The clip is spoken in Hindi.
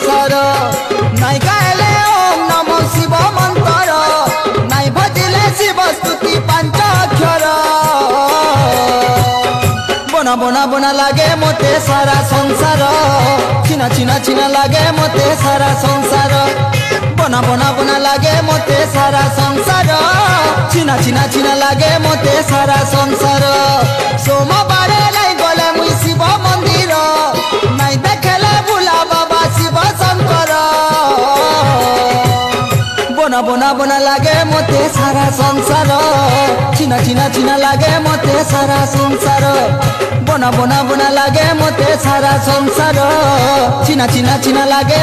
सार नाई गायले ओम नमो शिव मंत्र नाई भजिले शिव स्तुति पंचाक्षर बना बना बना लागे मोते सारा संसार चिना चिना चिना लागे मोते सारा संसार बना बना बना लागे मोते सारा संसार चिना चिना चिना लागे मोते सारा संसार सोमवार लाई गले मुई शिव मंदिर नाई देखले भुला बाबा शिव शंकर बना बना बना लागे मोते सारा संसार चिना चिना चिना लागे मोते सारा संसार बना बना बना लागे मोते सारा संसार चिना चिना चिना लागे।